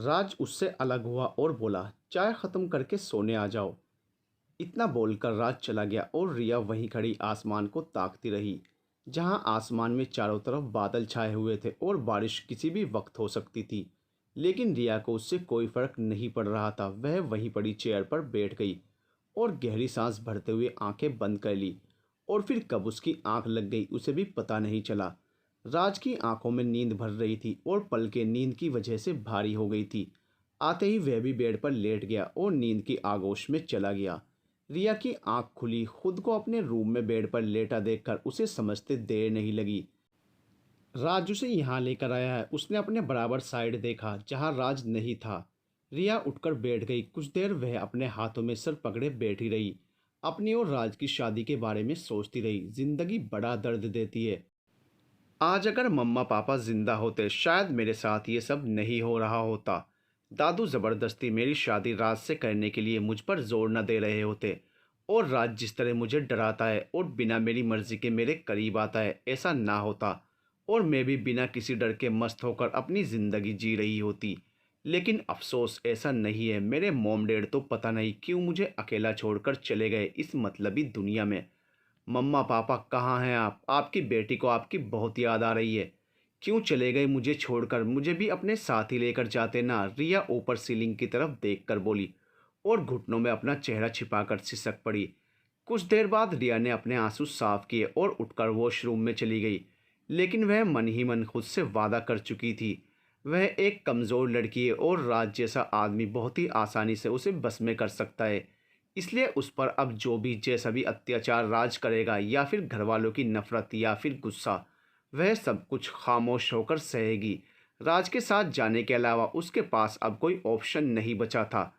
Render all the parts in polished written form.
राज उससे अलग हुआ और बोला, चाय खत्म करके सोने आ जाओ। इतना बोलकर राज चला गया और रिया वहीं खड़ी आसमान को ताकती रही, जहां आसमान में चारों तरफ बादल छाए हुए थे और बारिश किसी भी वक्त हो सकती थी। लेकिन रिया को उससे कोई फर्क नहीं पड़ रहा था। वह वहीं पड़ी चेयर पर बैठ गई और गहरी सांस भरते हुए आंखें बंद कर ली। और फिर कब उसकी आंख लग गई उसे भी पता नहीं चला। राज की आंखों में नींद भर रही थी और पलकें नींद की वजह से भारी हो गई थी। आते ही वह भी बेड पर लेट गया और नींद की आगोश में चला गया। रिया की आंख खुली। खुद को अपने रूम में बेड पर लेटा देखकर उसे समझते देर नहीं लगी। राज उसे यहाँ लेकर आया है। उसने अपने बराबर साइड देखा जहाँ राज नहीं था। रिया उठकर बैठ गई। कुछ देर वह अपने हाथों में सर पकड़े बैठी रही, अपनी और राज की शादी के बारे में सोचती रही। जिंदगी बड़ा दर्द देती है। आज अगर मम्मा पापा जिंदा होते शायद मेरे साथ ये सब नहीं हो रहा होता। दादू ज़बरदस्ती मेरी शादी राज से करने के लिए मुझ पर जोर न दे रहे होते। और राज जिस तरह मुझे डराता है और बिना मेरी मर्जी के मेरे करीब आता है, ऐसा ना होता और मैं भी बिना किसी डर के मस्त होकर अपनी ज़िंदगी जी रही होती। लेकिन अफसोस ऐसा नहीं है। मेरे मॉम डैड तो पता नहीं क्यों मुझे अकेला छोड़कर चले गए इस मतलबी दुनिया में। मम्मा पापा कहाँ हैं आप? आपकी बेटी को आपकी बहुत याद आ रही है। क्यों चले गए मुझे छोड़कर? मुझे भी अपने साथ ही लेकर जाते ना। रिया ऊपर सीलिंग की तरफ देखकर बोली और घुटनों में अपना चेहरा छिपाकर सिसक पड़ी। कुछ देर बाद रिया ने अपने आंसू साफ किए और उठकर वॉशरूम में चली गई। लेकिन वह मन ही मन खुद से वादा कर चुकी थी। वह एक कमज़ोर लड़की है और राज जैसा आदमी बहुत ही आसानी से उसे बस में कर सकता है। इसलिए उस पर अब जो भी जैसा भी अत्याचार राज करेगा, या फिर घर वालों की नफरत या फिर गुस्सा, वह सब कुछ खामोश होकर सहेगी। राज के साथ जाने के अलावा उसके पास अब कोई ऑप्शन नहीं बचा था।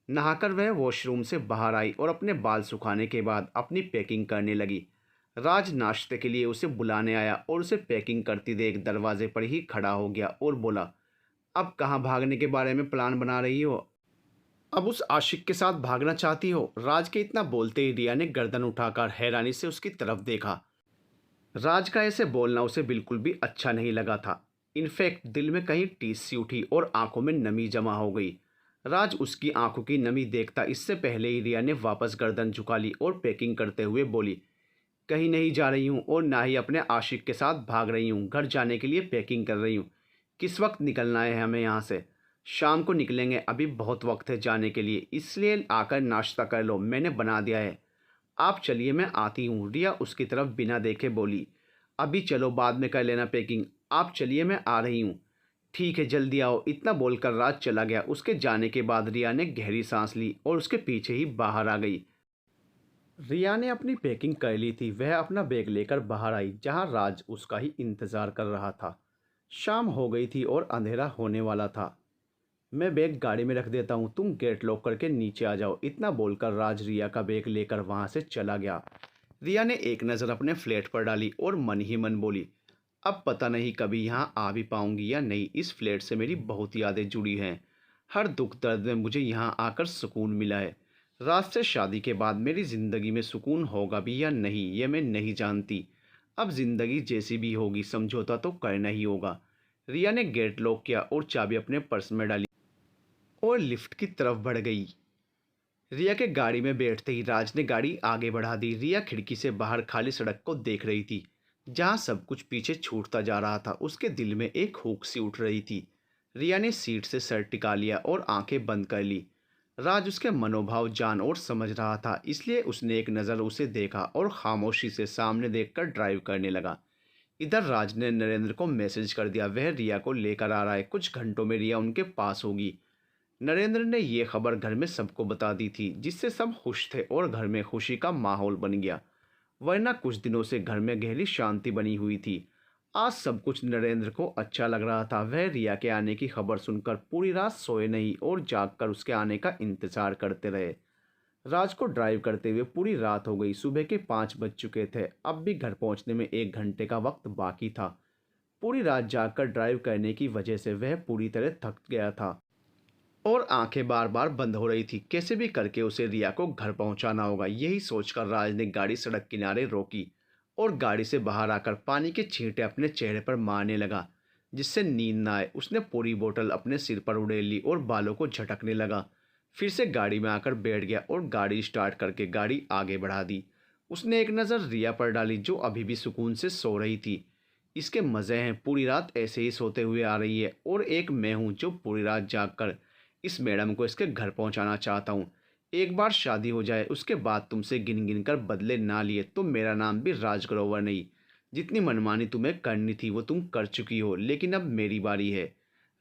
नहाकर वह वॉशरूम से बाहर आई और अपने बाल सुखाने के बाद अपनी पैकिंग करने लगी। राज नाश्ते के लिए उसे बुलाने आया और उसे पैकिंग करती देख दरवाजे पर ही खड़ा हो गया और बोला, अब कहाँ भागने के बारे में प्लान बना रही हो? अब उस आशिक के साथ भागना चाहती हो? राज के इतना बोलते ही रिया ने गर्दन उठाकर हैरानी से उसकी तरफ देखा। राज का ऐसे बोलना उसे बिल्कुल भी अच्छा नहीं लगा था। इनफैक्ट दिल में कहीं टीस सी उठी और आंखों में नमी जमा हो गई। राज उसकी आंखों की नमी देखता इससे पहले ही रिया ने वापस गर्दन झुका ली और पैकिंग करते हुए बोली, कहीं नहीं जा रही हूँ और ना ही अपने आशिक के साथ भाग रही हूँ। घर जाने के लिए पैकिंग कर रही हूँ। किस वक्त निकलना है हमें यहाँ से? शाम को निकलेंगे, अभी बहुत वक्त है जाने के लिए। इसलिए आकर नाश्ता कर लो, मैंने बना दिया है। आप चलिए मैं आती हूँ। रिया उसकी तरफ बिना देखे बोली, अभी चलो, बाद में कर लेना पैकिंग। आप चलिए मैं आ रही हूँ। ठीक है जल्दी आओ। इतना बोलकर राज चला गया। उसके जाने के बाद रिया ने गहरी सांस ली और उसके पीछे ही बाहर आ गई। रिया ने अपनी पैकिंग कर ली थी। वह अपना बैग लेकर बाहर आई जहां राज उसका ही इंतज़ार कर रहा था। शाम हो गई थी और अंधेरा होने वाला था। मैं बैग गाड़ी में रख देता हूँ, तुम गेट लॉक करके नीचे आ जाओ। इतना बोलकर राज रिया का बैग लेकर वहाँ से चला गया। रिया ने एक नज़र अपने फ्लैट पर डाली और मन ही मन बोली, अब पता नहीं कभी यहाँ आ भी पाऊंगी या नहीं। इस फ्लैट से मेरी बहुत यादें जुड़ी हैं। हर दुख दर्द में मुझे यहाँ आकर सुकून मिला है। राज से शादी के बाद मेरी ज़िंदगी में सुकून होगा भी या नहीं ये मैं नहीं जानती। अब ज़िंदगी जैसी भी होगी समझौता तो करना ही होगा। रिया ने गेट लॉक किया और चाबी अपने पर्स में डाली और लिफ्ट की तरफ बढ़ गई। रिया के गाड़ी में बैठते ही राज ने गाड़ी आगे बढ़ा दी। रिया खिड़की से बाहर खाली सड़क को देख रही थी जहां सब कुछ पीछे छूटता जा रहा था। उसके दिल में एक हुक सी उठ रही थी। रिया ने सीट से सर टिका लिया और आंखें बंद कर ली। राज उसके मनोभाव जान और समझ रहा था, इसलिए उसने एक नज़र उसे देखा और खामोशी से सामने देखकर ड्राइव करने लगा। इधर राज ने नरेंद्र को मैसेज कर दिया, वह रिया को लेकर आ रहा है। कुछ घंटों में रिया उनके पास होगी। नरेंद्र ने यह खबर घर में सबको बता दी थी, जिससे सब खुश थे और घर में खुशी का माहौल बन गया। वरना कुछ दिनों से घर में गहरी शांति बनी हुई थी। आज सब कुछ नरेंद्र को अच्छा लग रहा था। वह रिया के आने की खबर सुनकर पूरी रात सोए नहीं और जागकर उसके आने का इंतजार करते रहे। राज को ड्राइव करते हुए पूरी रात हो गई। सुबह के 5 बज चुके थे। अब भी घर पहुंचने में 1 घंटे का वक्त बाकी था। पूरी रात जागकर ड्राइव करने की वजह से वह पूरी तरह थक गया था और आंखें बार बार बंद हो रही थी। कैसे भी करके उसे रिया को घर पहुंचाना होगा। यही सोचकर राज ने गाड़ी सड़क किनारे रोकी और गाड़ी से बाहर आकर पानी के छींटे अपने चेहरे पर मारने लगा। जिससे नींद ना आए। उसने पूरी बोतल अपने सिर पर उड़ेल ली और बालों को झटकने लगा। फिर से गाड़ी में आकर बैठ गया और गाड़ी स्टार्ट करके गाड़ी आगे बढ़ा दी। उसने एक नज़र रिया पर डाली जो अभी भी सुकून से सो रही थी। इसके मज़े हैं, पूरी रात ऐसे ही सोते हुए आ रही है और एक मैं हूँ जो पूरी रात जाग कर इस मैडम को इसके घर पहुँचाना चाहता हूँ। एक बार शादी हो जाए उसके बाद तुमसे गिन गिन कर बदले ना लिए तो मेरा नाम भी राज ग्रोवर नहीं। जितनी मनमानी तुम्हें करनी थी वो तुम कर चुकी हो, लेकिन अब मेरी बारी है।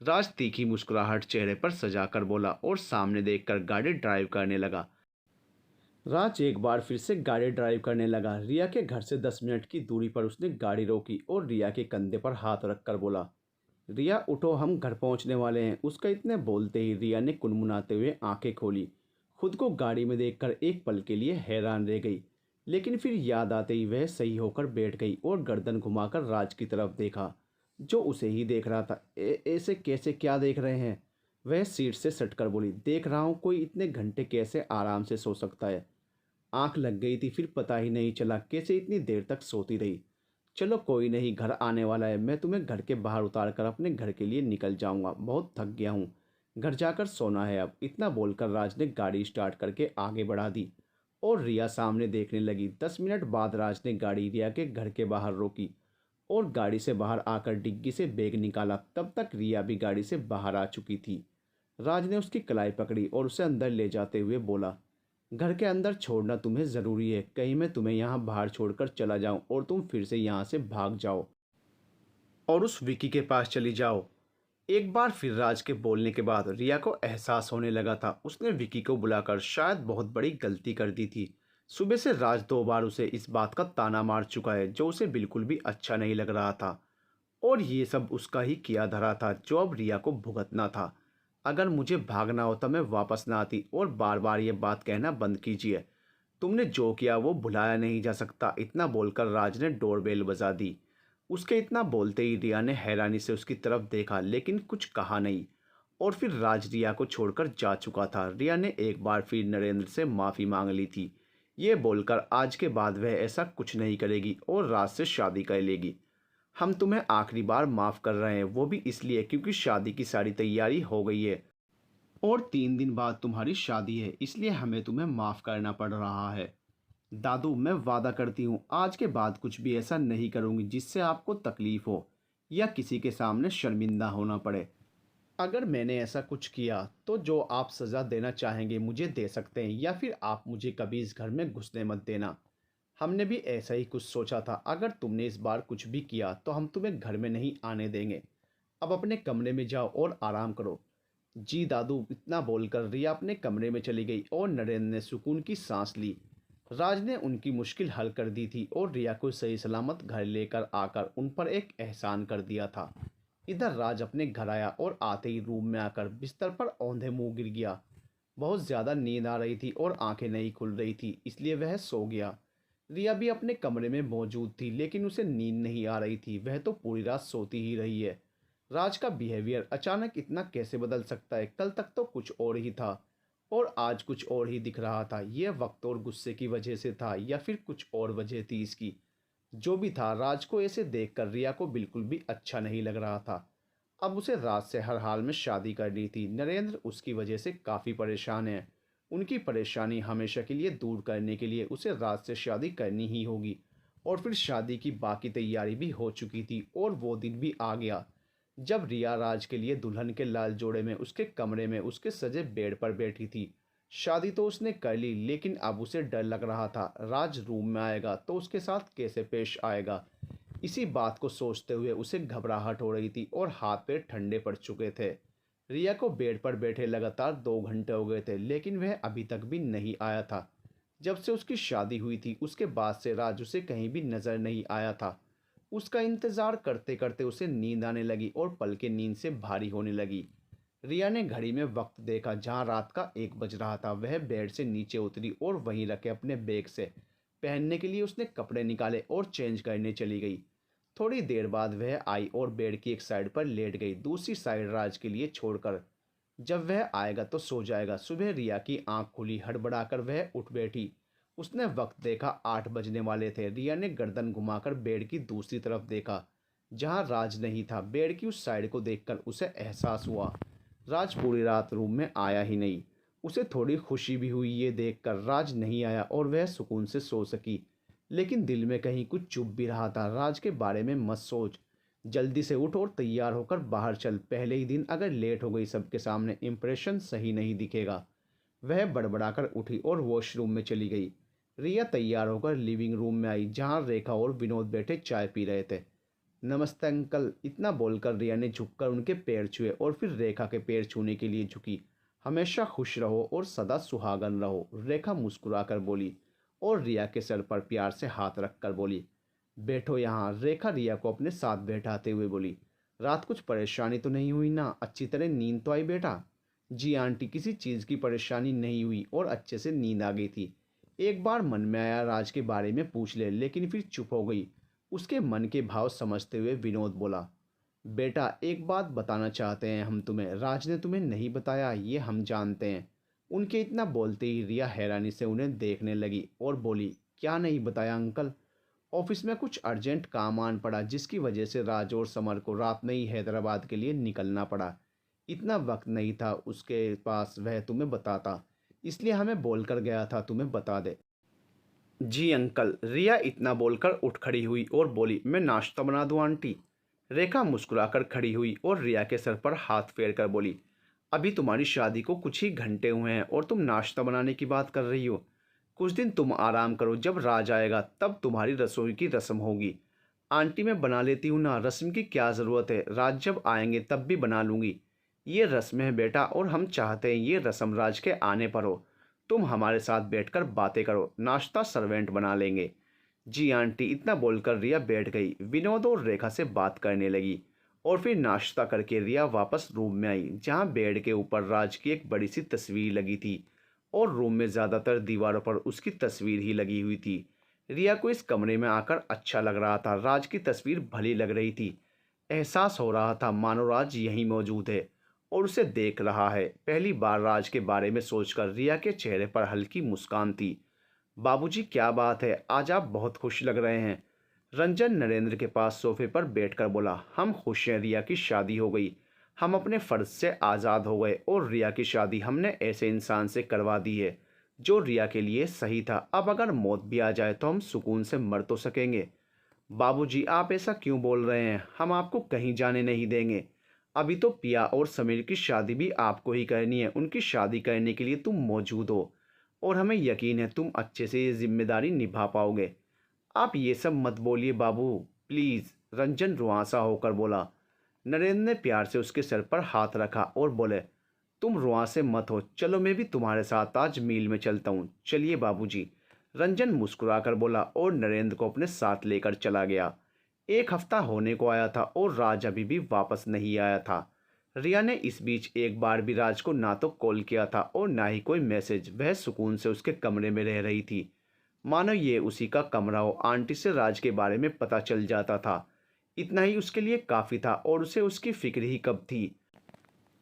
राज तीखी मुस्कुराहट चेहरे पर सजाकर बोला और सामने देखकर गाड़ी ड्राइव करने लगा। राज एक बार फिर से गाड़ी ड्राइव करने लगा। रिया के घर से 10 मिनट की दूरी पर उसने गाड़ी रोकी और रिया के कंधे पर हाथ रखकर बोला, रिया उठो, हम घर पहुंचने वाले हैं। उसका इतने बोलते ही रिया ने कुनमुनाते हुए आंखें खोली। खुद को गाड़ी में देखकर एक पल के लिए हैरान रह गई, लेकिन फिर याद आते ही वह सही होकर बैठ गई और गर्दन घुमाकर राज की तरफ देखा जो उसे ही देख रहा था। ऐसे कैसे, क्या देख रहे हैं? वह सीट से सटकर बोली, देख रहा हूँ कोई इतने घंटे कैसे आराम से सो सकता है। आंख लग गई थी, फिर पता ही नहीं चला कैसे इतनी देर तक सोती रही। चलो कोई नहीं, घर आने वाला है, मैं तुम्हें घर के बाहर उतार कर अपने घर के लिए निकल जाऊंगा, बहुत थक गया हूँ, घर जाकर सोना है अब। इतना बोलकर राज ने गाड़ी स्टार्ट करके आगे बढ़ा दी और रिया सामने देखने लगी। 10 मिनट बाद राज ने गाड़ी रिया के घर के बाहर रोकी और गाड़ी से बाहर आकर डिग्गी से बैग निकाला। तब तक रिया भी गाड़ी से बाहर आ चुकी थी। राज ने उसकी कलाई पकड़ी और उसे अंदर ले जाते हुए बोला, घर के अंदर छोड़ना तुम्हें ज़रूरी है, कहीं मैं तुम्हें यहाँ बाहर छोड़कर चला जाऊँ और तुम फिर से यहाँ से भाग जाओ और उस विकी के पास चली जाओ। एक बार फिर राज के बोलने के बाद रिया को एहसास होने लगा था उसने विकी को बुलाकर शायद बहुत बड़ी गलती कर दी थी। सुबह से राज 2 बार उसे इस बात का ताना मार चुका है जो उसे बिल्कुल भी अच्छा नहीं लग रहा था, और ये सब उसका ही किया धरा था जो अब रिया को भुगतना था। अगर मुझे भागना होता मैं वापस ना आती, और बार बार ये बात कहना बंद कीजिए। तुमने जो किया वो भुलाया नहीं जा सकता। इतना बोलकर राज ने डोरबेल बजा दी। उसके इतना बोलते ही रिया ने हैरानी से उसकी तरफ देखा लेकिन कुछ कहा नहीं, और फिर राज रिया को छोड़कर जा चुका था। रिया ने एक बार फिर नरेंद्र से माफ़ी मांग ली थी, ये बोलकर आज के बाद वह ऐसा कुछ नहीं करेगी और राज से शादी कर लेगी। हम तुम्हें आखिरी बार माफ़ कर रहे हैं, वो भी इसलिए क्योंकि शादी की सारी तैयारी हो गई है और 3 दिन बाद तुम्हारी शादी है, इसलिए हमें तुम्हें माफ़ करना पड़ रहा है। दादू, मैं वादा करती हूँ आज के बाद कुछ भी ऐसा नहीं करूँगी जिससे आपको तकलीफ़ हो या किसी के सामने शर्मिंदा होना पड़े। अगर मैंने ऐसा कुछ किया तो जो आप सज़ा देना चाहेंगे मुझे दे सकते हैं, या फिर आप मुझे कभी इस घर में घुसने मत देना। हमने भी ऐसा ही कुछ सोचा था। अगर तुमने इस बार कुछ भी किया तो हम तुम्हें घर में नहीं आने देंगे। अब अपने कमरे में जाओ और आराम करो। जी दादू, इतना बोलकर रिया अपने कमरे में चली गई और नरेंद्र ने सुकून की सांस ली। राज ने उनकी मुश्किल हल कर दी थी और रिया को सही सलामत घर लेकर आकर उन पर एक एहसान कर दिया था। इधर राज अपने घर आया और आते ही रूम में आकर बिस्तर पर औंधे मुंह गिर गया। बहुत ज़्यादा नींद आ रही थी और आंखें नहीं खुल रही थी, इसलिए वह सो गया। रिया भी अपने कमरे में मौजूद थी लेकिन उसे नींद नहीं आ रही थी, वह तो पूरी रात सोती ही रही है। राज का बिहेवियर अचानक इतना कैसे बदल सकता है? कल तक तो कुछ और ही था और आज कुछ और ही दिख रहा था। यह वक्त और गुस्से की वजह से था या फिर कुछ और वजह थी इसकी? जो भी था, राज को ऐसे देखकर रिया को बिल्कुल भी अच्छा नहीं लग रहा था। अब उसे राज से हर हाल में शादी करनी थी। नरेंद्र उसकी वजह से काफ़ी परेशान है। उनकी परेशानी हमेशा के लिए दूर करने के लिए उसे राज से शादी करनी ही होगी। और फिर शादी की बाकी तैयारी भी हो चुकी थी और वो दिन भी आ गया जब रिया राज के लिए दुल्हन के लाल जोड़े में उसके कमरे में उसके सजे बेड पर बैठी थी। शादी तो उसने कर ली लेकिन अब उसे डर लग रहा था राज रूम में आएगा तो उसके साथ कैसे पेश आएगा। इसी बात को सोचते हुए उसे घबराहट हो रही थी और हाथ पैर ठंडे पड़ चुके थे। रिया को बेड पर बैठे लगातार 2 घंटे हो गए थे लेकिन वह अभी तक भी नहीं आया था। जब से उसकी शादी हुई थी उसके बाद से राज उसे कहीं भी नजर नहीं आया था। उसका इंतजार करते करते उसे नींद आने लगी और पलकें नींद से भारी होने लगी। रिया ने घड़ी में वक्त देखा जहां रात का 1 बज रहा था। वह बेड से नीचे उतरी और वहीं रखे अपने बैग से पहनने के लिए उसने कपड़े निकाले और चेंज करने चली गई। थोड़ी देर बाद वह आई और बेड की एक साइड पर लेट गई, दूसरी साइड राज के लिए छोड़कर। जब वह आएगा तो सो जाएगा। सुबह रिया की आंख खुली, हड़बड़ाकर वह उठ बैठी। उसने वक्त देखा, 8 बजने वाले थे। रिया ने गर्दन घुमाकर बेड की दूसरी तरफ देखा। जहां राज नहीं था। बेड की उस साइड को देखकर उसे एहसास हुआ राज पूरी रात रूम में आया ही नहीं। उसे थोड़ी खुशी भी हुई ये देखकर राज नहीं आया और वह सुकून से सो सकी। लेकिन दिल में कहीं कुछ चुप भी रहा था। राज के बारे में मत सोच, जल्दी से उठ और तैयार होकर बाहर चल। पहले ही दिन अगर लेट हो गई सबके सामने इंप्रेशन सही नहीं दिखेगा। वह बड़बड़ाकर उठी और वॉशरूम में चली गई। रिया तैयार होकर लिविंग रूम में आई जहां रेखा और विनोद बैठे चाय पी रहे थे। नमस्ते अंकल, इतना बोलकर रिया ने झुककर उनके पैर छुए और फिर रेखा के पैर छूने के लिए झुकी। हमेशा खुश रहो और सदा सुहागन रहो, रेखा मुस्कुराकर बोली और रिया के सर पर प्यार से हाथ रखकर बोली। बैठो यहाँ, रेखा रिया को अपने साथ बैठाते हुए बोली। रात कुछ परेशानी तो नहीं हुई ना? अच्छी तरह नींद तो आई बेटा? जी आंटी, किसी चीज़ की परेशानी नहीं हुई और अच्छे से नींद आ गई थी। एक बार मन में आया राज के बारे में पूछ ले, लेकिन फिर चुप हो गई। उसके मन के भाव समझते हुए विनोद बोला, बेटा एक बात बताना चाहते हैं हम तुम्हें। राज ने तुम्हें नहीं बताया ये हम जानते हैं। उनके इतना बोलते ही रिया हैरानी से उन्हें देखने लगी और बोली, क्या नहीं बताया अंकल? ऑफिस में कुछ अर्जेंट काम आन पड़ा जिसकी वजह से राज और समर को रात में ही हैदराबाद के लिए निकलना पड़ा। इतना वक्त नहीं था उसके पास वह तुम्हें बताता, इसलिए हमें बोलकर गया था तुम्हें बता दे। जी अंकल, रिया इतना बोलकर उठ खड़ी हुई और बोली, मैं नाश्ता बना दूं आंटी? रेखा मुस्कुराकर खड़ी हुई और रिया के सर पर हाथ फेर कर बोली, अभी तुम्हारी शादी को कुछ ही घंटे हुए हैं और तुम नाश्ता बनाने की बात कर रही हो? कुछ दिन तुम आराम करो, जब राज आएगा तब तुम्हारी रसोई की रस्म होगी। आंटी मैं बना लेती हूँ ना, रस्म की क्या ज़रूरत है? राज जब आएंगे तब भी बना लूँगी। ये रस्म है बेटा और हम चाहते हैं ये रस्म राज के आने पर हो। तुम हमारे साथ बैठकर बातें करो, नाश्ता सर्वेंट बना लेंगे। जी आंटी, इतना बोलकर रिया बैठ गई। विनोद और रेखा से बात करने लगी और फिर नाश्ता करके रिया वापस रूम में आई जहाँ बेड के ऊपर राज की एक बड़ी सी तस्वीर लगी थी और रूम में ज़्यादातर दीवारों पर उसकी तस्वीर ही लगी हुई थी। रिया को इस कमरे में आकर अच्छा लग रहा था। राज की तस्वीर भली लग रही थी। एहसास हो रहा था मानो राज यहीं मौजूद है और उसे देख रहा है। पहली बार राज के बारे में सोचकर रिया के चेहरे पर हल्की मुस्कान थी। बाबूजी क्या बात है, आज आप बहुत खुश लग रहे हैं। रंजन नरेंद्र के पास सोफे पर बैठकर बोला, हम खुश हैं, रिया की शादी हो गई। हम अपने फ़र्ज से आज़ाद हो गए और रिया की शादी हमने ऐसे इंसान से करवा दी है जो रिया के लिए सही था। अब अगर मौत भी आ जाए तो हम सुकून से मर तो सकेंगे। बाबूजी आप ऐसा क्यों बोल रहे हैं? हम आपको कहीं जाने नहीं देंगे। अभी तो पिया और समीर की शादी भी आपको ही करनी है। उनकी शादी करने के लिए तुम मौजूद हो और हमें यकीन है तुम अच्छे से ये जिम्मेदारी निभा पाओगे। आप ये सब मत बोलिए बाबू, प्लीज़, रंजन रुआंसा होकर बोला। नरेंद्र ने प्यार से उसके सर पर हाथ रखा और बोले, तुम रुआंसे मत हो, चलो मैं भी तुम्हारे साथ आज मील में चलता हूँ। चलिए बाबूजी, रंजन मुस्कुराकर बोला और नरेंद्र को अपने साथ लेकर चला गया। एक हफ्ता होने को आया था और राज अभी भी वापस नहीं आया था। रिया ने इस बीच एक बार भी राज को ना तो कॉल किया था और ना ही कोई मैसेज। वह सुकून से उसके कमरे में रह रही थी मानो ये उसी का कमरा हो। आंटी से राज के बारे में पता चल जाता था, इतना ही उसके लिए काफ़ी था और उसे उसकी फिक्र ही कब थी।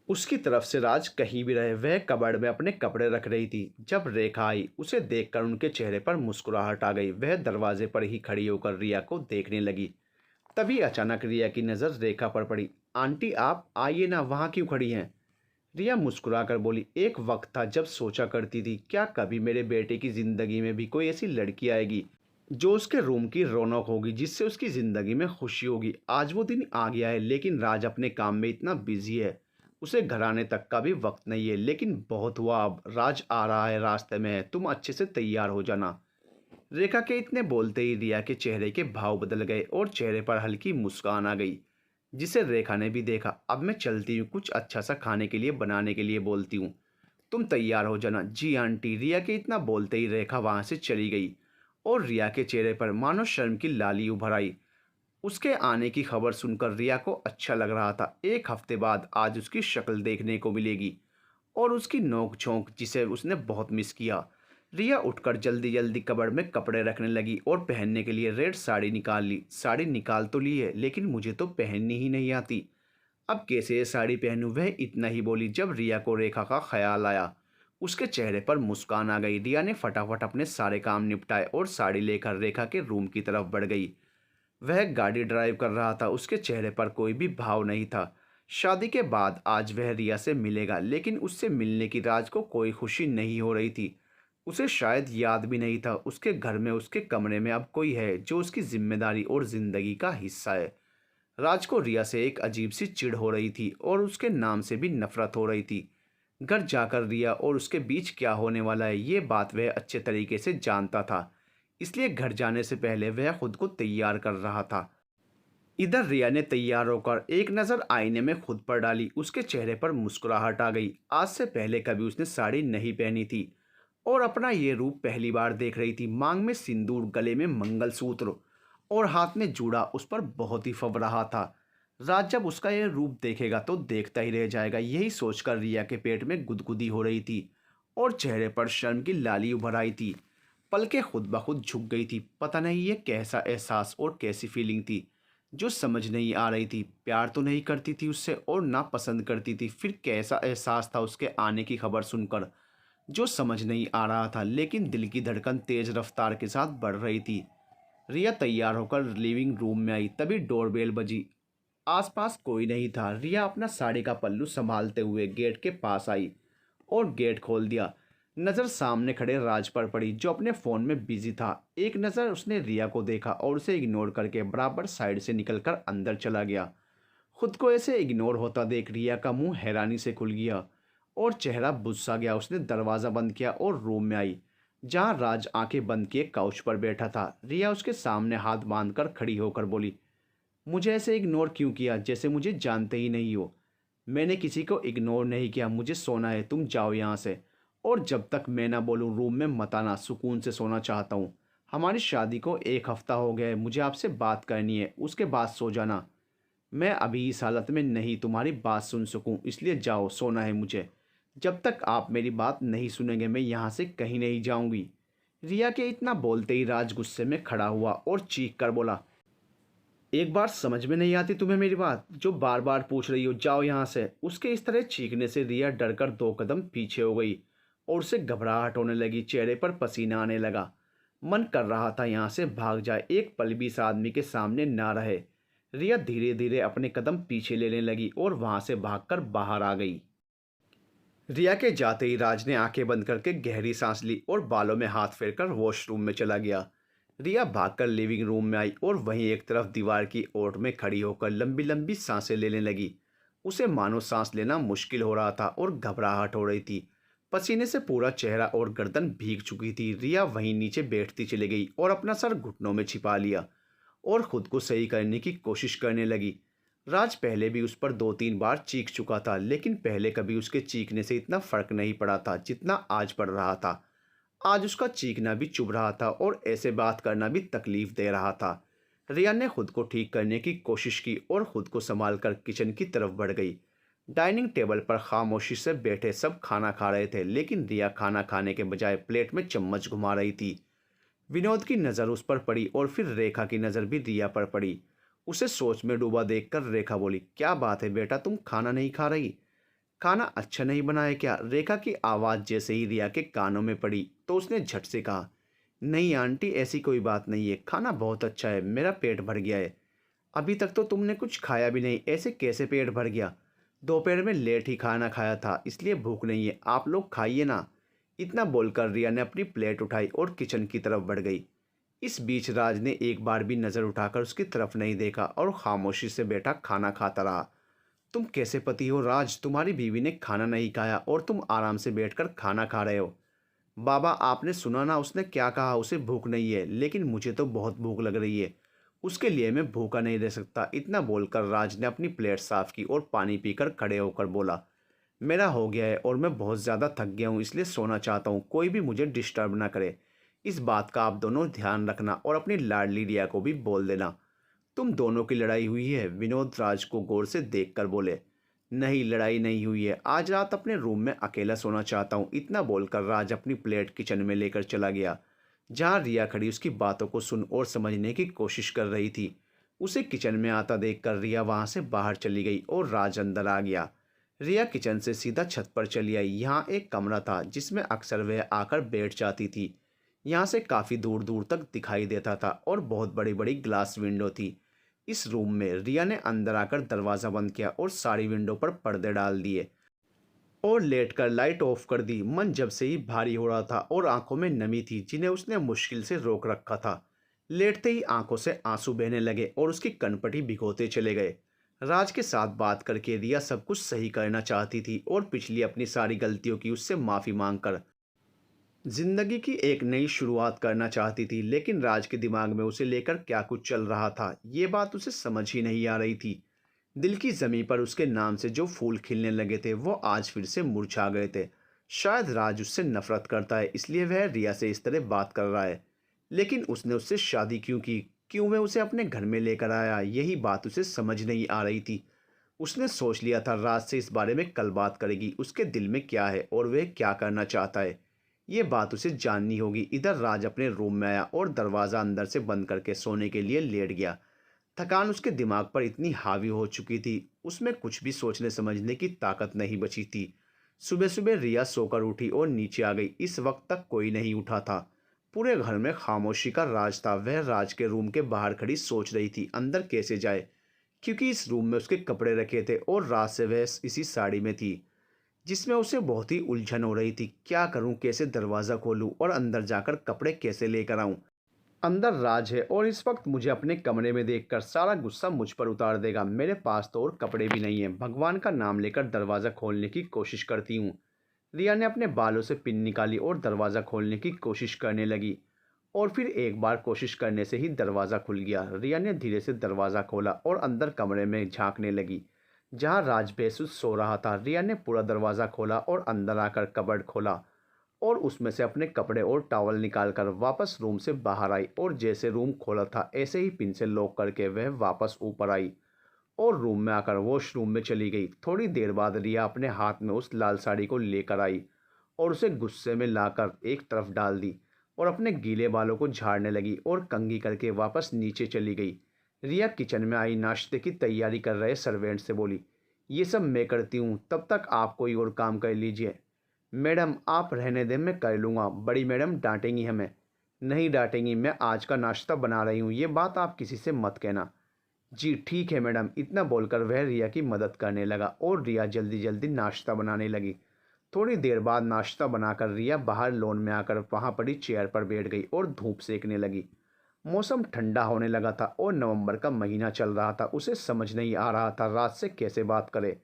उसकी तरफ से राज कहीं भी रहे। वह कबर्ड में अपने कपड़े रख रही थी। जब रेखा आई उसे देखकर उनके चेहरे पर मुस्कुराहट आ गई। वह दरवाजे पर ही खड़ी होकर रिया को देखने लगी। तभी अचानक रिया की नज़र रेखा पर पड़ी। आंटी आप आइए ना, वहाँ क्यों खड़ी हैं? रिया मुस्कुराकर बोली, एक वक्त था जब सोचा करती थी क्या कभी मेरे बेटे की ज़िंदगी में भी कोई ऐसी लड़की आएगी जो उसके रूम की रौनक होगी, जिससे उसकी ज़िंदगी में खुशी होगी। आज वो दिन आ गया है, लेकिन राज अपने काम में इतना बिजी है उसे घर आने तक का भी वक्त नहीं है। लेकिन बहुत हुआ, अब राज आ रहा है, रास्ते में है, तुम अच्छे से तैयार हो जाना। रेखा के इतने बोलते ही रिया के चेहरे के भाव बदल गए और चेहरे पर हल्की मुस्कान आ गई जिसे रेखा ने भी देखा। अब मैं चलती हूँ, कुछ अच्छा सा खाने के लिए बनाने के लिए बोलती हूँ, तुम तैयार हो जाना। जी आंटी, रिया के इतना बोलते ही रेखा वहाँ से चली गई और रिया के चेहरे पर मानो शर्म की लाली उभर आई। उसके आने की खबर सुनकर रिया को अच्छा लग रहा था। एक हफ्ते बाद आज उसकी शक्ल देखने को मिलेगी और उसकी नोक झोंक जिसे उसने बहुत मिस किया। रिया उठकर जल्दी जल्दी कबर्ड में कपड़े रखने लगी और पहनने के लिए रेड साड़ी निकाल ली। साड़ी निकाल तो ली है लेकिन मुझे तो पहननी ही नहीं आती, अब कैसे ये साड़ी पहनूं? वह इतना ही बोली जब रिया को रेखा का ख्याल आया। उसके चेहरे पर मुस्कान आ गई। रिया ने फटाफट अपने सारे काम निपटाए और साड़ी लेकर रेखा के रूम की तरफ बढ़ गई। वह गाड़ी ड्राइव कर रहा था, उसके चेहरे पर कोई भी भाव नहीं था। शादी के बाद आज वह रिया से मिलेगा, लेकिन उससे मिलने की राज को कोई खुशी नहीं हो रही थी। उसे शायद याद भी नहीं था उसके घर में, उसके कमरे में अब कोई है जो उसकी जिम्मेदारी और जिंदगी का हिस्सा है। राज को रिया से एक अजीब सी चिढ़ हो रही थी और उसके नाम से भी नफरत हो रही थी। घर जाकर रिया और उसके बीच क्या होने वाला है ये बात वह अच्छे तरीके से जानता था, इसलिए घर जाने से पहले वह खुद को तैयार कर रहा था। इधर रिया ने तैयार होकर एक नज़र आईने में खुद पर डाली। उसके चेहरे पर मुस्कुराहट आ गई। आज से पहले कभी उसने साड़ी नहीं पहनी थी और अपना ये रूप पहली बार देख रही थी। मांग में सिंदूर, गले में मंगलसूत्र और हाथ में जूड़ा उस पर बहुत ही फब रहा था। राज जब उसका यह रूप देखेगा तो देखता ही रह जाएगा, यही सोचकर रिया के पेट में गुदगुदी हो रही थी और चेहरे पर शर्म की लाली उभर आई थी। पलकें खुद ब खुद झुक गई थी। पता नहीं ये कैसा एहसास और कैसी फीलिंग थी जो समझ नहीं आ रही थी। प्यार तो नहीं करती थी उससे और ना पसंद करती थी, फिर कैसा एहसास था उसके आने की खबर सुनकर जो समझ नहीं आ रहा था। लेकिन दिल की धड़कन तेज रफ्तार के साथ बढ़ रही थी। रिया तैयार होकर लिविंग रूम में आई, तभी डोरबेल बजी। आसपास कोई नहीं था। रिया अपना साड़ी का पल्लू संभालते हुए गेट के पास आई और गेट खोल दिया। नज़र सामने खड़े राज पर पड़ी जो अपने फ़ोन में बिजी था। एक नज़र उसने रिया को देखा और उसे इग्नोर करके बराबर साइड से निकलकर अंदर चला गया। खुद को ऐसे इग्नोर होता देख रिया का मुंह हैरानी से खुल गया और चेहरा बुझ सा गया। उसने दरवाज़ा बंद किया और रूम में आई जहां राज आंखें बंद किए काउच पर बैठा था। रिया उसके सामने हाथ बांधकर खड़ी होकर बोली, मुझे ऐसे इग्नोर क्यों किया जैसे मुझे जानते ही नहीं हो? मैंने किसी को इग्नोर नहीं किया, मुझे सोना है, तुम जाओ यहाँ से। और जब तक मैं ना बोलूँ रूम में मत आना, सुकून से सोना चाहता हूँ। हमारी शादी को 1 हफ्ता हो गया है, मुझे आपसे बात करनी है, उसके बाद सो जाना। मैं अभी इस हालत में नहीं तुम्हारी बात सुन सकूं, इसलिए जाओ, सोना है मुझे। जब तक आप मेरी बात नहीं सुनेंगे मैं यहाँ से कहीं नहीं जाऊंगी। रिया के इतना बोलते ही राज गुस्से में खड़ा हुआ और चीख कर बोला, एक बार समझ में नहीं आती तुम्हें मेरी बात जो बार बार पूछ रही हो? जाओ यहाँ से। उसके इस तरह चीखने से रिया डरकर 2 कदम पीछे हो गई और उसे घबराहट होने लगी, चेहरे पर पसीना आने लगा। मन कर रहा था यहाँ से भाग जाए, एक पल भी इस आदमी के सामने ना रहे। रिया धीरे धीरे अपने कदम पीछे लेने लगी और वहां से भागकर बाहर आ गई। रिया के जाते ही राज ने आंखें बंद करके गहरी सांस ली और बालों में हाथ फेरकर वॉशरूम में चला गया। रिया भागकर लिविंग रूम में आई और वहीं एक तरफ दीवार की ओट में खड़ी होकर लंबी लंबी सांसें लेने लगी। उसे मानो सांस लेना मुश्किल हो रहा था और घबराहट हो रही थी। पसीने से पूरा चेहरा और गर्दन भीग चुकी थी। रिया वहीं नीचे बैठती चली गई और अपना सर घुटनों में छिपा लिया और खुद को सही करने की कोशिश करने लगी। राज पहले भी उस पर 2-3 बार चीख चुका था, लेकिन पहले कभी उसके चीखने से इतना फर्क नहीं पड़ा था जितना आज पड़ रहा था। आज उसका चीखना भी चुभ रहा था और ऐसे बात करना भी तकलीफ दे रहा था। रिया ने खुद को ठीक करने की कोशिश की और खुद को संभाल कर किचन की तरफ बढ़ गई। डाइनिंग टेबल पर खामोशी से बैठे सब खाना खा रहे थे, लेकिन रिया खाना खाने के बजाय प्लेट में चम्मच घुमा रही थी। विनोद की नज़र उस पर पड़ी और फिर रेखा की नज़र भी रिया पर पड़ी। उसे सोच में डूबा देखकर रेखा बोली, क्या बात है बेटा, तुम खाना नहीं खा रही? खाना अच्छा नहीं बना है क्या? रेखा की आवाज़ जैसे ही रिया के कानों में पड़ी तो उसने झट से कहा, नहीं आंटी, ऐसी कोई बात नहीं है, खाना बहुत अच्छा है, मेरा पेट भर गया है। अभी तक तो तुमने कुछ खाया भी नहीं, ऐसे कैसे पेट भर गया? दोपहर में लेट ही खाना खाया था इसलिए भूख नहीं है, आप लोग खाइए ना। इतना बोलकर रिया ने अपनी प्लेट उठाई और किचन की तरफ बढ़ गई। इस बीच राज ने एक बार भी नज़र उठाकर उसकी तरफ नहीं देखा और खामोशी से बैठा खाना खाता रहा। तुम कैसे पति हो राज? तुम्हारी बीवी ने खाना नहीं खाया और तुम आराम से बैठकर खाना खा रहे हो। बाबा, आपने सुना ना उसने क्या कहा? उसे भूख नहीं है, लेकिन मुझे तो बहुत भूख लग रही है, उसके लिए मैं भूखा नहीं रह सकता। इतना बोलकर राज ने अपनी प्लेट साफ की और पानी पीकर खड़े होकर बोला, मेरा हो गया है और मैं बहुत ज़्यादा थक गया हूँ, इसलिए सोना चाहता हूँ, कोई भी मुझे डिस्टर्ब ना करे। इस बात का आप दोनों ध्यान रखना और अपनी लाडली रिया को भी बोल देना। तुम दोनों की लड़ाई हुई है? विनोद राज को गौर से देखकर बोले, नहीं, लड़ाई नहीं हुई है, आज रात अपने रूम में अकेला सोना चाहता हूँ। इतना बोलकर राज अपनी प्लेट किचन में लेकर चला गया जहाँ रिया खड़ी उसकी बातों को सुन और समझने की कोशिश कर रही थी। उसे किचन में आता देखकर रिया वहाँ से बाहर चली गई और राज अंदर आ गया। रिया किचन से सीधा छत पर चली आई। यहाँ एक कमरा था जिसमें अक्सर वह आकर बैठ जाती थी। यहाँ से काफ़ी दूर दूर तक दिखाई देता था और बहुत बड़ी बड़ी ग्लास विंडो थी। इस रूम में रिया ने अंदर आकर दरवाज़ा बंद किया और सारी विंडो पर पर्दे डाल दिए और लेटकर लाइट ऑफ कर दी। मन जब से ही भारी हो रहा था और आंखों में नमी थी जिन्हें उसने मुश्किल से रोक रखा था। लेटते ही आंखों से आंसू बहने लगे और उसकी कनपटी भिगोते चले गए। राज के साथ बात करके रिया सब कुछ सही करना चाहती थी और पिछली अपनी सारी गलतियों की उससे माफ़ी मांगकर जिंदगी की एक नई शुरुआत करना चाहती थी। लेकिन राज के दिमाग में उसे लेकर क्या कुछ चल रहा था ये बात उसे समझ ही नहीं आ रही थी। दिल की जमीन पर उसके नाम से जो फूल खिलने लगे थे वो आज फिर से मुरझा गए थे। शायद राज उससे नफरत करता है इसलिए वह रिया से इस तरह बात कर रहा है। लेकिन उसने उससे शादी क्यों की, क्यों वह उसे अपने घर में लेकर आया, यही बात उसे समझ नहीं आ रही थी। उसने सोच लिया था राज से इस बारे में कल बात करेगी, उसके दिल में क्या है और वह क्या करना चाहता है ये बात उसे जाननी होगी। इधर राज अपने रूम में आया और दरवाज़ा अंदर से बंद करके सोने के लिए लेट गया। थकान उसके दिमाग पर इतनी हावी हो चुकी थी उसमें कुछ भी सोचने समझने की ताकत नहीं बची थी। सुबह सुबह रिया सोकर उठी और नीचे आ गई। इस वक्त तक कोई नहीं उठा था। पूरे घर में खामोशी का राज था। वह राज के रूम के बाहर खड़ी सोच रही थी अंदर कैसे जाए, क्योंकि इस रूम में उसके कपड़े रखे थे और रात से वह इसी साड़ी में थी जिसमें उसे बहुत ही उलझन हो रही थी। क्या करूं, कैसे दरवाज़ा खोलूं और अंदर जाकर कपड़े कैसे लेकर आऊं। अंदर राज है और इस वक्त मुझे अपने कमरे में देखकर सारा गुस्सा मुझ पर उतार देगा। मेरे पास तो और कपड़े भी नहीं हैं। भगवान का नाम लेकर दरवाज़ा खोलने की कोशिश करती हूँ। रिया ने अपने बालों से पिन निकाली और दरवाज़ा खोलने की कोशिश करने लगी और फिर एक बार कोशिश करने से ही दरवाज़ा खुल गया। रिया ने धीरे से दरवाज़ा खोला और अंदर कमरे में झांकने लगी जहाँ राज बेसुध सो रहा था। रिया ने पूरा दरवाज़ा खोला और अंदर आकर कबर्ड खोला और उसमें से अपने कपड़े और टॉवल निकालकर वापस रूम से बाहर आई और जैसे रूम खोला था ऐसे ही पिन से लॉक करके वह वापस ऊपर आई और रूम में आकर वॉशरूम में चली गई। थोड़ी देर बाद रिया अपने हाथ में उस लाल साड़ी को लेकर आई और उसे गुस्से में लाकर एक तरफ डाल दी और अपने गीले बालों को झाड़ने लगी और कंघी करके वापस नीचे चली गई। रिया किचन में आई, नाश्ते की तैयारी कर रहे सर्वेंट से बोली, ये सब मैं करती हूँ, तब तक आप कोई और काम कर लीजिए। मैडम आप रहने दें, मैं कर लूँगा। बड़ी मैडम डांटेंगी हमें। नहीं डांटेंगी, मैं आज का नाश्ता बना रही हूँ, ये बात आप किसी से मत कहना। जी ठीक है मैडम। इतना बोलकर वह रिया की मदद करने लगा और रिया जल्दी जल्दी नाश्ता बनाने लगी। थोड़ी देर बाद नाश्ता बनाकर रिया बाहर लॉन में आकर वहाँ पड़ी चेयर पर बैठ गई और धूप सेकने लगी। मौसम ठंडा होने लगा था और नवंबर का महीना चल रहा था। उसे समझ नहीं आ रहा था रात से कैसे बात करे।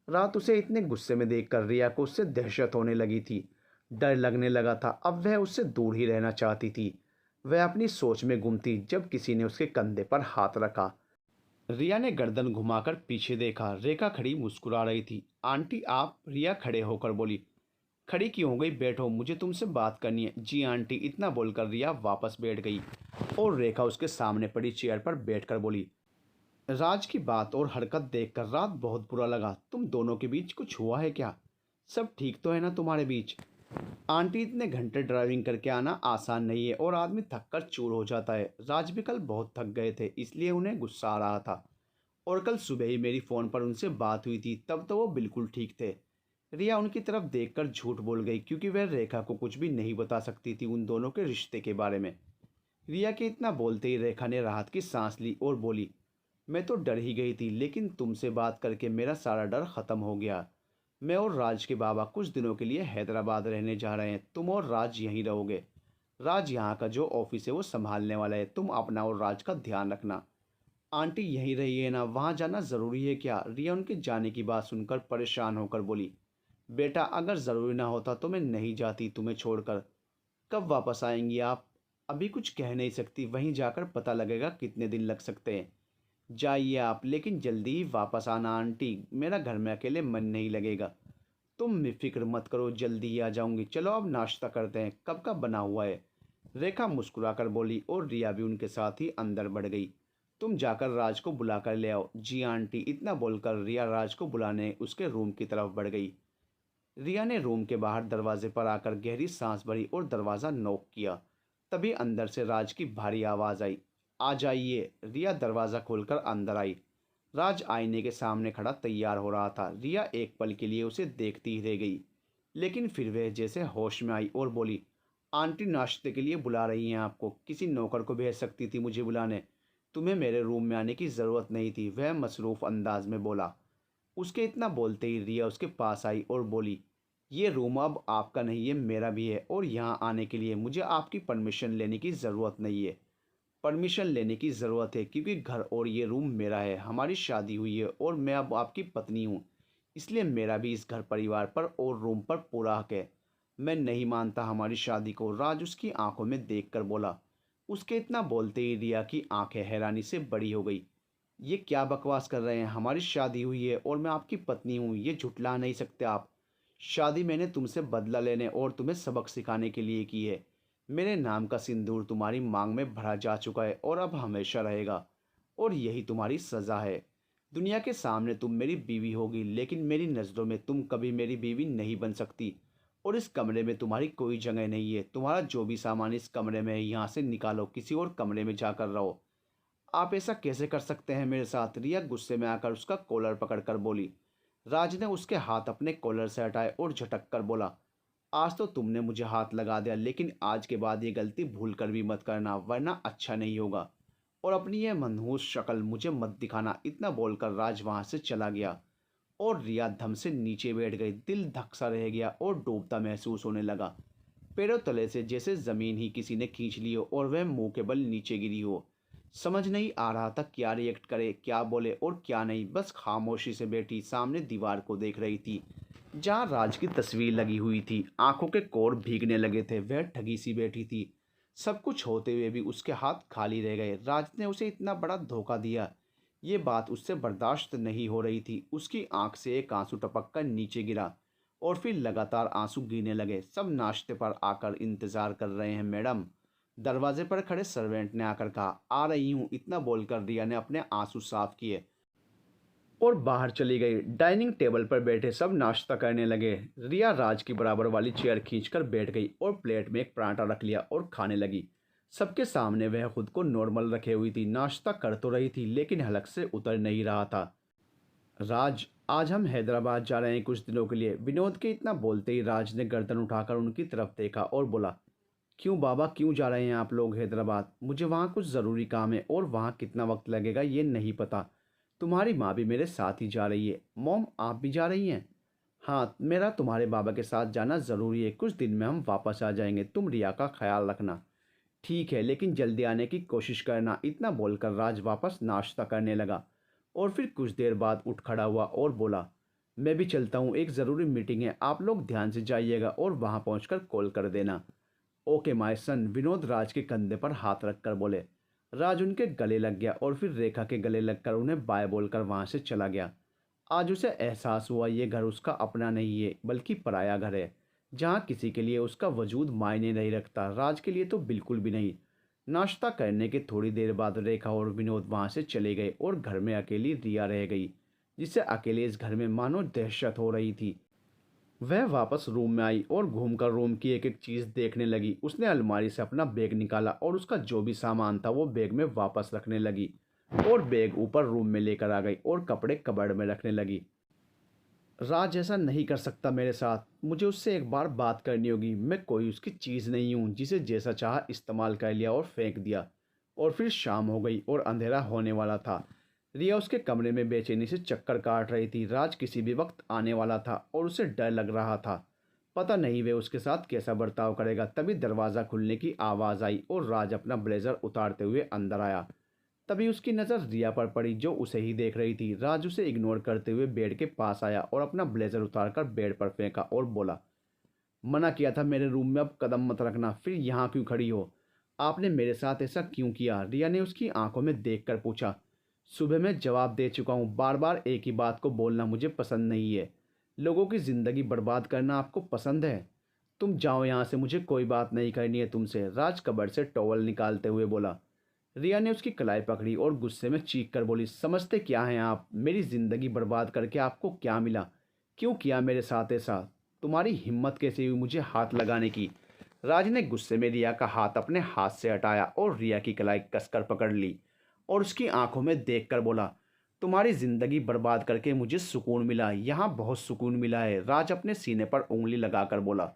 रात उसे इतने गुस्से में देखकर रिया को उससे दहशत होने लगी थी। डर लगने लगा था। अब वह उससे दूर ही रहना चाहती थी। वह अपनी सोच में गुम थी जब किसी ने उसके कंधे पर हाथ रखा। रिया ने गर्दन घुमाकर पीछे देखा। रेखा खड़ी मुस्कुरा रही थी। आंटी आप? रिया खड़े होकर बोली। खड़ी क्यों हो गई, बैठो, मुझे तुमसे बात करनी है। जी आंटी। इतना बोलकर रिया वापस बैठ गई और रेखा उसके सामने पड़ी चेयर पर बैठकर बोली, राज की बात और हरकत देखकर रात बहुत बुरा लगा। तुम दोनों के बीच कुछ हुआ है क्या? सब ठीक तो है ना तुम्हारे बीच? आंटी इतने घंटे ड्राइविंग करके आना आसान नहीं है और आदमी थक कर चूर हो जाता है। राज भी कल बहुत थक गए थे इसलिए उन्हें गुस्सा आ रहा था और कल सुबह ही मेरी फ़ोन पर उनसे बात हुई थी, तब तो वो बिल्कुल ठीक थे। रिया उनकी तरफ देखकर झूठ बोल गई क्योंकि वह रेखा को कुछ भी नहीं बता सकती थी उन दोनों के रिश्ते के बारे में। रिया के इतना बोलते ही रेखा ने राहत की सांस ली और बोली, मैं तो डर ही गई थी लेकिन तुमसे बात करके मेरा सारा डर ख़त्म हो गया। मैं और राज के बाबा कुछ दिनों के लिए हैदराबाद रहने जा रहे हैं। तुम और राज यहीं रहोगे। राज यहाँ का जो ऑफिस है वो संभालने वाला है। तुम अपना और राज का ध्यान रखना। आंटी यहीं रहिए ना, वहाँ जाना ज़रूरी है क्या? रिया उनके जाने की बात सुनकर परेशान होकर बोली, बेटा अगर ज़रूरी ना होता तो मैं नहीं जाती तुम्हें छोड़कर। कब वापस आएंगी आप? अभी कुछ कह नहीं सकती, वहीं जाकर पता लगेगा कितने दिन लग सकते हैं। जाइए आप, लेकिन जल्दी ही वापस आना आंटी, मेरा घर में अकेले मन नहीं लगेगा। तुम फिक्र मत करो, जल्दी ही आ जाऊंगी। चलो अब नाश्ता करते हैं, कब का बना हुआ है। रेखा मुस्कुराकर बोली और रिया भी उनके साथ ही अंदर बढ़ गई। तुम जाकर राज को बुला कर ले आओ। जी आंटी। इतना बोलकर रिया राज को बुलाने उसके रूम की तरफ बढ़ गई। रिया ने रूम के बाहर दरवाजे पर आकर गहरी सांस भरी और दरवाज़ा नॉक किया। तभी अंदर से राज की भारी आवाज़ आई, आ जाइए। रिया दरवाज़ा खोलकर अंदर आई। राज आईने के सामने खड़ा तैयार हो रहा था। रिया एक पल के लिए उसे देखती ही रह गई, लेकिन फिर वह जैसे होश में आई और बोली, आंटी नाश्ते के लिए बुला रही हैं आपको, किसी नौकर को भेज सकती थी मुझे बुलाने। तुम्हें मेरे रूम में आने की ज़रूरत नहीं थी, वह मसरूफ़ अंदाज में बोला। उसके इतना बोलते ही रिया उसके पास आई और बोली, ये रूम अब आपका नहीं है, मेरा भी है, और यहाँ आने के लिए मुझे आपकी परमिशन लेने की ज़रूरत नहीं है। परमिशन लेने की ज़रूरत है क्योंकि घर और ये रूम मेरा है, हमारी शादी हुई है और मैं अब आपकी पत्नी हूँ, इसलिए मेरा भी इस घर परिवार पर और रूम पर पूरा हक है। मैं नहीं मानता हमारी शादी को, राज उसकी आंखों में देख कर बोला। उसके इतना बोलते ही रिया की आंखें हैरानी से बड़ी हो गई। ये क्या बकवास कर रहे हैं, हमारी शादी हुई है और मैं आपकी पत्नी हूँ, ये झुठला नहीं सकते आप। शादी मैंने तुमसे बदला लेने और तुम्हें सबक सिखाने के लिए की है। मेरे नाम का सिंदूर तुम्हारी मांग में भरा जा चुका है और अब हमेशा रहेगा, और यही तुम्हारी सज़ा है। दुनिया के सामने तुम मेरी बीवी होगी, लेकिन मेरी नज़रों में तुम कभी मेरी बीवी नहीं बन सकती, और इस कमरे में तुम्हारी कोई जगह नहीं है। तुम्हारा जो भी सामान इस कमरे में है यहाँ से निकालो, किसी और कमरे में जाकर रहो। आप ऐसा कैसे कर सकते हैं मेरे साथ, रिया गुस्से में आकर उसका कॉलर पकड़कर बोली। राज ने उसके हाथ अपने कॉलर से हटाए और झटक कर बोला, आज तो तुमने मुझे हाथ लगा दिया, लेकिन आज के बाद ये गलती भूल कर भी मत करना, वरना अच्छा नहीं होगा। और अपनी यह मनहूस शक्ल मुझे मत दिखाना। इतना बोलकर राज वहां से चला गया और रिया धम से नीचे बैठ गई। दिल धक सा रह गया और डूबता महसूस होने लगा। पैरों तले से जैसे जमीन ही किसी ने खींच ली हो और वह मुंह के बल नीचे गिरी हो। समझ नहीं आ रहा था क्या रिएक्ट करे, क्या बोले और क्या नहीं। बस खामोशी से बैठी सामने दीवार को देख रही थी जहाँ राज की तस्वीर लगी हुई थी। आंखों के कोर भीगने लगे थे। वह ठगी सी बैठी थी। सब कुछ होते हुए भी उसके हाथ खाली रह गए। राज ने उसे इतना बड़ा धोखा दिया, ये बात उससे बर्दाश्त नहीं हो रही थी। उसकी आंख से एक आंसू टपक कर नीचे गिरा और फिर लगातार आंसू गिरने लगे। सब नाश्ते पर आकर इंतजार कर रहे हैं मैडम, दरवाजे पर खड़े सर्वेंट ने आकर कहा। आ रही हूँ, इतना बोलकर रिया ने अपने आंसू साफ किए और बाहर चली गई। डाइनिंग टेबल पर बैठे सब नाश्ता करने लगे। रिया राज की बराबर वाली चेयर खींचकर बैठ गई और प्लेट में एक पराठा रख लिया और खाने लगी। सबके सामने वह खुद को नॉर्मल रखे हुई थी। नाश्ता कर तो रही थी लेकिन हलक से उतर नहीं रहा था। राज, आज हम हैदराबाद जा रहे हैं कुछ दिनों के लिए। विनोद के इतना बोलते ही राज ने गर्दन उठाकर उनकी तरफ देखा और बोला, क्यों बाबा, क्यों जा रहे हैं आप लोग हैदराबाद? मुझे वहाँ कुछ ज़रूरी काम है और वहाँ कितना वक्त लगेगा ये नहीं पता। तुम्हारी माँ भी मेरे साथ ही जा रही है। मॉम, आप भी जा रही हैं? हाँ, मेरा तुम्हारे बाबा के साथ जाना ज़रूरी है। कुछ दिन में हम वापस आ जाएंगे। तुम रिया का ख्याल रखना। ठीक है, लेकिन जल्दी आने की कोशिश करना। इतना बोलकर राज वापस नाश्ता करने लगा और फिर कुछ देर बाद उठ खड़ा हुआ और बोला, मैं भी चलता हूँ, एक ज़रूरी मीटिंग है। आप लोग ध्यान से जाइएगा और वहाँ पहुँचकर कॉल कर देना। ओके माय सन, विनोद राज के कंधे पर हाथ रखकर बोले। राज उनके गले लग गया और फिर रेखा के गले लगकर उन्हें बाय बोलकर वहाँ से चला गया। आज उसे एहसास हुआ ये घर उसका अपना नहीं है बल्कि पराया घर है, जहाँ किसी के लिए उसका वजूद मायने नहीं रखता। राज के लिए तो बिल्कुल भी नहीं। नाश्ता करने के थोड़ी देर बाद रेखा और विनोद वहाँ से चले गए और घर में अकेली रिया रह गई, जिससे अकेले इस घर में मानो दहशत हो रही थी। वह वापस रूम में आई और घूमकर रूम की एक एक चीज़ देखने लगी। उसने अलमारी से अपना बैग निकाला और उसका जो भी सामान था वो बैग में वापस रखने लगी और बैग ऊपर रूम में लेकर आ गई और कपड़े कबर्ड में रखने लगी। राज ऐसा नहीं कर सकता मेरे साथ। मुझे उससे एक बार बात करनी होगी। मैं कोई उसकी चीज़ नहीं हूँ जिसे जैसा चाहा इस्तेमाल कर लिया और फेंक दिया। और फिर शाम हो गई और अंधेरा होने वाला था। रिया उसके कमरे में बेचैनी से चक्कर काट रही थी। राज किसी भी वक्त आने वाला था और उसे डर लग रहा था। पता नहीं वे उसके साथ कैसा बर्ताव करेगा। तभी दरवाज़ा खुलने की आवाज़ आई और राज अपना ब्लेज़र उतारते हुए अंदर आया। तभी उसकी नज़र रिया पर पड़ी जो उसे ही देख रही थी। राज उसे इग्नोर करते हुए बेड के पास आया और अपना ब्लेज़र उतारकर बेड पर फेंका और बोला, मना किया था मेरे रूम में अब कदम मत रखना, फिर यहाँ क्यों खड़ी हो? आपने मेरे साथ ऐसा क्यों किया? रिया ने उसकी आंखों में देखकर पूछा। सुबह मैं जवाब दे चुका हूँ, बार बार एक ही बात को बोलना मुझे पसंद नहीं है। लोगों की ज़िंदगी बर्बाद करना आपको पसंद है? तुम जाओ यहाँ से, मुझे कोई बात नहीं करनी है तुमसे, राज कबर्ड से टॉवल निकालते हुए बोला। रिया ने उसकी कलाई पकड़ी और गुस्से में चीख कर बोली, समझते क्या हैं आप? मेरी ज़िंदगी बर्बाद करके आपको क्या मिला? क्यों किया मेरे साथ ऐसा? तुम्हारी हिम्मत कैसे हुई मुझे हाथ लगाने की? राज ने गुस्से में रिया का हाथ अपने हाथ से हटाया और रिया की कलाई कसकर पकड़ ली और उसकी आंखों में देखकर बोला, तुम्हारी ज़िंदगी बर्बाद करके मुझे सुकून मिला, यहाँ बहुत सुकून मिला है। राज अपने सीने पर उंगली लगाकर बोला,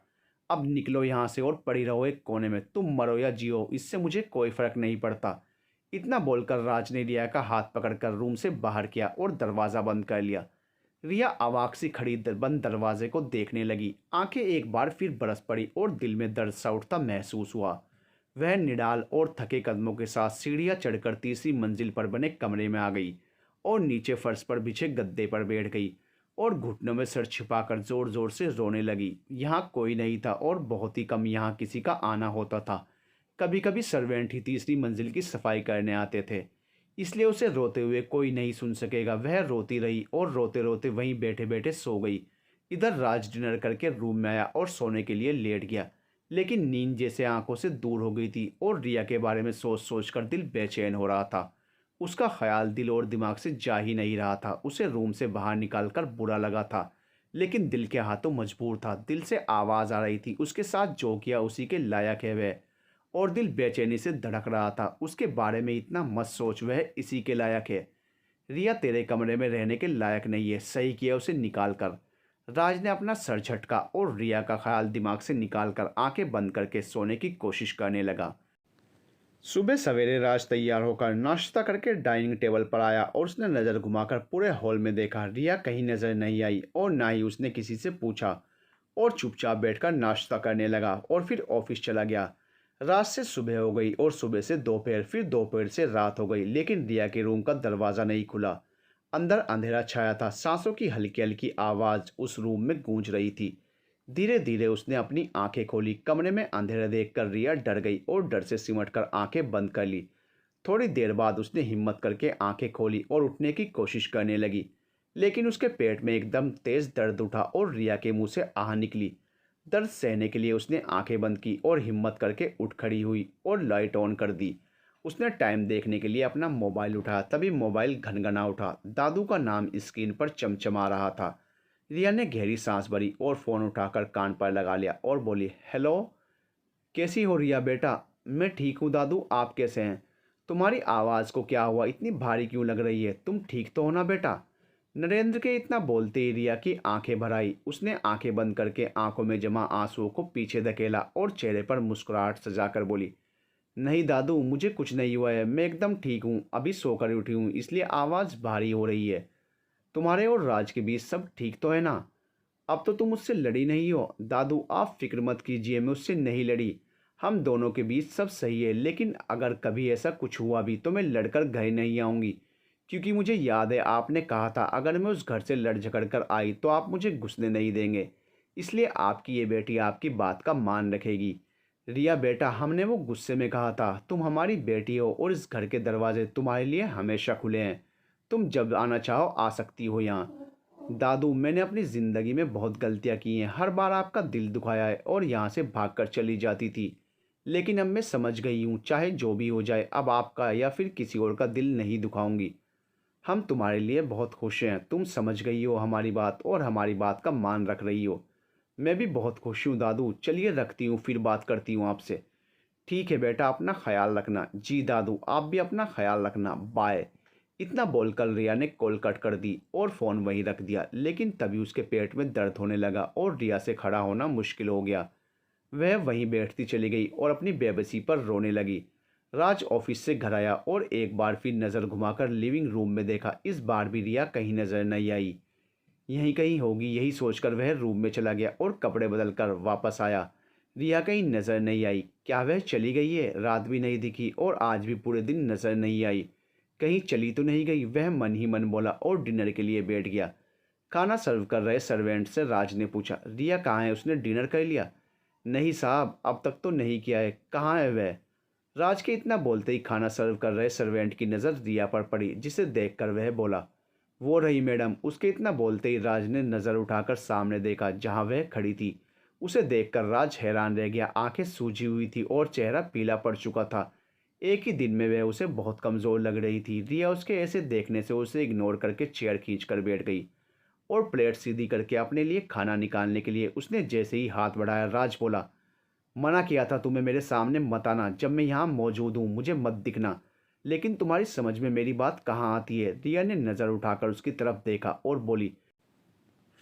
अब निकलो यहाँ से और पड़ी रहो एक कोने में, तुम मरो या जियो इससे मुझे कोई फर्क नहीं पड़ता। इतना बोलकर राज ने रिया का हाथ पकड़कर रूम से बाहर किया और दरवाज़ा बंद कर लिया। रिया अवाक सी खड़ी बंद दरवाजे को देखने लगी। आंखें एक बार फिर बरस पड़ी और दिल में दर्द सा उठता महसूस हुआ। वह निडाल और थके कदमों के साथ सीढ़ियां चढ़कर तीसरी मंजिल पर बने कमरे में आ गई और नीचे फर्श पर बिछे गद्दे पर बैठ गई और घुटनों में सर छिपाकर जोर जोर से रोने लगी। यहाँ कोई नहीं था और बहुत ही कम यहाँ किसी का आना होता था। कभी कभी सर्वेंट ही तीसरी मंजिल की सफाई करने आते थे, इसलिए उसे रोते हुए कोई नहीं सुन सकेगा। वह रोती रही और रोते रोते वहीं बैठे बैठे सो गई। इधर राज डिनर करके रूम में आया और सोने के लिए लेट गया, लेकिन नींद जैसे आंखों से दूर हो गई थी और रिया के बारे में सोच सोच कर दिल बेचैन हो रहा था। उसका ख्याल दिल और दिमाग से जा ही नहीं रहा था। उसे रूम से बाहर निकालकर बुरा लगा था, लेकिन दिल के हाथों मजबूर था। दिल से आवाज़ आ रही थी, उसके साथ जो किया उसी के लायक है वह। और दिल बेचैनी से धड़क रहा था। उसके बारे में इतना मत सोच, वह इसी के लायक है। रिया तेरे कमरे में रहने के लायक नहीं है, सही किया उसे निकाल कर। राज ने अपना सर झटका और रिया का ख्याल दिमाग से निकाल कर आंखें बंद करके सोने की कोशिश करने लगा। सुबह सवेरे राज तैयार होकर नाश्ता करके डाइनिंग टेबल पर आया और उसने नज़र घुमाकर पूरे हॉल में देखा। रिया कहीं नज़र नहीं आई और ना ही उसने किसी से पूछा और चुपचाप बैठकर नाश्ता करने लगा और फिर ऑफिस चला गया। रात से सुबह हो गई और सुबह से दोपहर, फिर दोपहर से रात हो गई, लेकिन रिया के रूम का दरवाज़ा नहीं खुला। अंदर अंधेरा छाया था। सांसों की हल्की हल्की आवाज़ उस रूम में गूंज रही थी। धीरे धीरे उसने अपनी आंखें खोली। कमरे में अंधेरा देखकर रिया डर गई और डर से सिमटकर आंखें बंद कर ली। थोड़ी देर बाद उसने हिम्मत करके आंखें खोली और उठने की कोशिश करने लगी, लेकिन उसके पेट में एकदम तेज दर्द उठा और रिया के मुंह से आह निकली। दर्द सहने के लिए उसने आंखें बंद की और हिम्मत करके उठ खड़ी हुई और लाइट ऑन कर दी। उसने टाइम देखने के लिए अपना मोबाइल उठाया, तभी मोबाइल घनघना उठा। दादू का नाम स्क्रीन पर चमचमा रहा था। रिया ने गहरी सांस भरी और फ़ोन उठाकर कान पर लगा लिया और बोली, हेलो, कैसी हो रिया बेटा? मैं ठीक हूँ दादू, आप कैसे हैं? तुम्हारी आवाज़ को क्या हुआ, इतनी भारी क्यों लग रही है? तुम ठीक तो हो ना बेटा? नरेंद्र के इतना बोलते ही रिया की आंखें भर आई। उसने आंखें बंद करके आंखों में जमा आंसुओं को पीछे धकेला और चेहरे पर मुस्कुराहट सजाकर बोली, नहीं दादू, मुझे कुछ नहीं हुआ है, मैं एकदम ठीक हूँ, अभी सोकर उठी हूँ इसलिए आवाज़ भारी हो रही है। तुम्हारे और राज के बीच सब ठीक तो है ना? अब तो तुम उससे लड़ी नहीं हो। दादू आप फिक्र मत कीजिए, मैं उससे नहीं लड़ी। हम दोनों के बीच सब सही है, लेकिन अगर कभी ऐसा कुछ हुआ भी तो मैं लड़कर घर नहीं आऊँगी, क्योंकि मुझे याद है आपने कहा था अगर मैं उस घर से लड़ झगड़ कर आई तो आप मुझे घुसने नहीं देंगे। इसलिए आपकी ये बेटी आपकी बात का मान रखेगी। रिया बेटा, हमने वो गुस्से में कहा था, तुम हमारी बेटी हो और इस घर के दरवाजे तुम्हारे लिए हमेशा खुले हैं। तुम जब आना चाहो आ सकती हो यहाँ। दादू, मैंने अपनी ज़िंदगी में बहुत गलतियाँ की हैं, हर बार आपका दिल दुखाया है और यहाँ से भागकर चली जाती थी, लेकिन अब मैं समझ गई हूँ, चाहे जो भी हो जाए अब आपका या फिर किसी और का दिल नहीं दुखाऊंगी। हम तुम्हारे लिए बहुत खुश हैं। तुम समझ गई हो हमारी बात और हमारी बात का मान रख रही हो। मैं भी बहुत खुश हूँ दादू। चलिए रखती हूँ, फिर बात करती हूँ आपसे। ठीक है बेटा, अपना ख्याल रखना। जी दादू, आप भी अपना ख्याल रखना, बाय। इतना बोलकर रिया ने कॉल कट कर दी और फ़ोन वहीं रख दिया, लेकिन तभी उसके पेट में दर्द होने लगा और रिया से खड़ा होना मुश्किल हो गया। वह वहीं बैठती चली गई और अपनी बेबसी पर रोने लगी। राज ऑफिस से घर आया और एक बार फिर नज़र घुमाकर लिविंग रूम में देखा। इस बार भी रिया कहीं नज़र नहीं आई। यहीं कहीं होगी, यही सोचकर वह रूम में चला गया और कपड़े बदल कर वापस आया। रिया कहीं नज़र नहीं आई। क्या वह चली गई है? रात भी नहीं दिखी और आज भी पूरे दिन नज़र नहीं आई। कहीं चली तो नहीं गई? वह मन ही मन बोला और डिनर के लिए बैठ गया। खाना सर्व कर रहे सर्वेंट से राज ने पूछा, रिया कहाँ है, उसने डिनर कर लिया? नहीं साहब, अब तक तो नहीं किया है। कहाँ है वह? राज के इतना बोलते ही खाना सर्व कर रहे सर्वेंट की नज़र रिया पर पड़ी, जिसे देखकर वह बोला, वो रही मैडम। उसके इतना बोलते ही राज ने नज़र उठाकर सामने देखा जहाँ वह खड़ी थी। उसे देखकर राज हैरान रह गया। आंखें सूजी हुई थी और चेहरा पीला पड़ चुका था। एक ही दिन में वह उसे बहुत कमज़ोर लग रही थी। रिया उसके ऐसे देखने से उसे इग्नोर करके चेयर खींच कर बैठ गई और प्लेट सीधी करके अपने लिए खाना निकालने के लिए उसने जैसे ही हाथ बढ़ाया, राज बोला, मना किया था तुम्हें मेरे सामने मत आना, जब मैं यहाँ मौजूद हूँ मुझे मत दिखना। लेकिन तुम्हारी समझ में मेरी बात कहाँ आती है? रिया ने नज़र उठाकर उसकी तरफ देखा और बोली,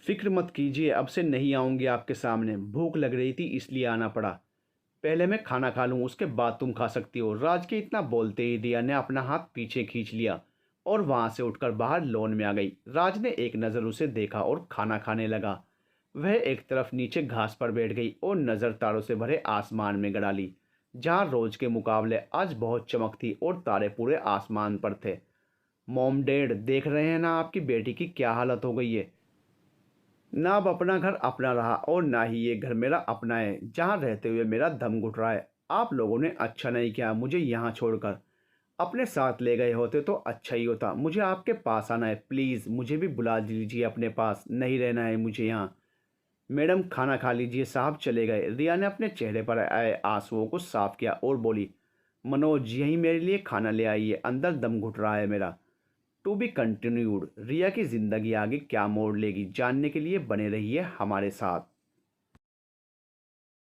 फिक्र मत कीजिए, अब से नहीं आऊँगी आपके सामने। भूख लग रही थी इसलिए आना पड़ा। पहले मैं खाना खा लूँ, उसके बाद तुम खा सकती हो। राज के इतना बोलते ही रिया ने अपना हाथ पीछे खींच लिया और वहाँ से उठकर बाहर लॉन में आ गई। राज ने एक नज़र उसे देखा और खाना खाने लगा। वह एक तरफ नीचे घास पर बैठ गई और नज़र तारों से भरे आसमान में गड़ा ली, जहाँ रोज के मुकाबले आज बहुत चमक थी और तारे पूरे आसमान पर थे। मॉम डैड, देख रहे हैं ना आपकी बेटी की क्या हालत हो गई है। ना अब अपना घर अपना रहा और ना ही ये घर मेरा अपना है, जहाँ रहते हुए मेरा दम घुट रहा है। आप लोगों ने अच्छा नहीं किया मुझे यहाँ छोड़कर। अपने साथ ले गए होते तो अच्छा ही होता। मुझे आपके पास आना है, प्लीज़ मुझे भी बुला लीजिए अपने पास, नहीं रहना है मुझे यहाँ। मैडम खाना खा लीजिए, साहब चले गए। रिया ने अपने चेहरे पर आए आंसुओं को साफ किया और बोली, मनोज यहीं मेरे लिए खाना ले आइए, अंदर दम घुट रहा है मेरा। To be continued. रिया की ज़िंदगी आगे क्या मोड़ लेगी जानने के लिए बने रहिए हमारे साथ।